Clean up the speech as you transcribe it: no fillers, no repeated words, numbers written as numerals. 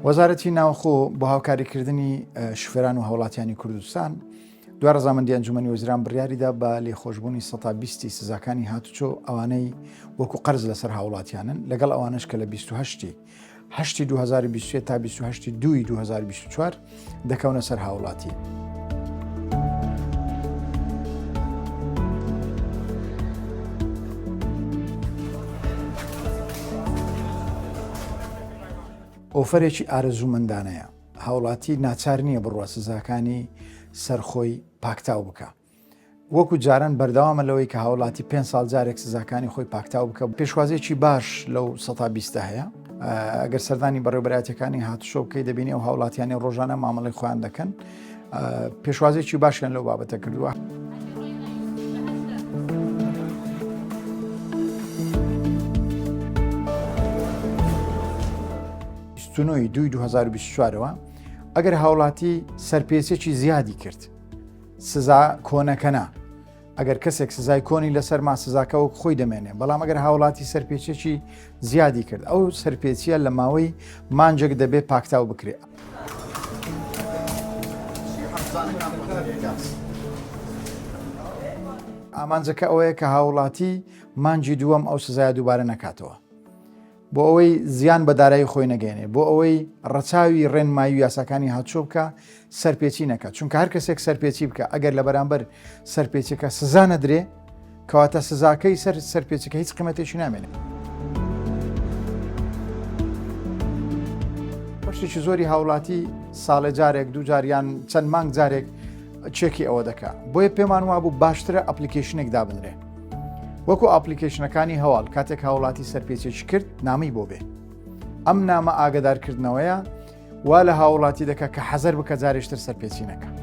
وەزارەتی ناوخۆ بۆ هاوکاریکردنی شوفێران و هاوڵاتیانی کوردستان دوای ڕەزامەندی ئەنجومەنی وەزیران بڕیاریدا بە لێخۆشبوونی 120 سزاکانی هاتوچۆ ئەوانەی وەکو قەرز لەسەر هاوڵاتیانن لەگەڵ ئەوانش کە لە 28 2023 تا 28 دوای 2024 دەکەونە سەر هاوڵاتی. ئۆفەرێکی ئارەزوومەندانەیە هاوڵاتی ناچار نییە بڕوە سزاکانی سەرخۆی پاکتاو بکە. وەکو جاران بەردەوامە لەوەی کە هاوڵاتی 5 ساڵ جارێک سزاکانی خۆی پاکتاو بکە. پێشوازێکی باش لەو 120 هەیە. ئەگەر سەردانی بەڕێوەبەرایەتەکانی هاتوچۆ بکەی دەبینی ئەو هاوڵاتیانی ڕۆژانە مامەڵەی خۆیان دەکەن. پێشوازێکی باشیان لەو بابەتە کردووە. نۆی 2024ەوە ئەگەر هاوڵاتی سەرپێچێکی زیادی کرد سزا کۆنەکەنا ئەگەر کەسێک سزای کۆنی لەسەر ما سزاکەوە خۆی دەمێنێ بەڵام ئەگەر هاوڵاتی سەرپێچێکی زیادی کرد ئەو سەرپێچیە لە ماوەی مانجێک دەبێت پاکتاو بکرێت. ئامانجەکە ئەوەیە کە هاوڵاتی مانجی دووەم ئەو سزایە دووبارە نەکاتەوە بۆ ئەوەی زیان بە دارایی خۆی نەگەێنێ بۆ ئەوەی ڕەچاوی ڕێنمایی و یاساکانی هاتوچۆ بکە سەرپێچی نەکات چونکە هەر کەسێک سەرپێچی بکە ئەگەر لە بەرامبەر سەرپێچەکە سزا نەدرێ کەواتە سزاکەی سەرپێچەکە هیچ قیمەتێکی نامێنێ. بەشێکی زۆری هاوڵاتی ساڵێ جارێک دوو جاریان چەند مانگ جارێک چێکی ئەوە دەکا بۆیە پێمان وابوو باشترە ئەپلیکیشنێک دابنرێ وەکو ئاپلیکیشنەکانی هەواڵ کاتێک هاوڵاتی سەرپێچێکی کرد نامی بۆ بێ ئەم نامە ئاگدارکردنەوەیە وا لە هاوڵاتی دەکە کە حەزەر بکە جارێشتر سەرپێچی نەکە.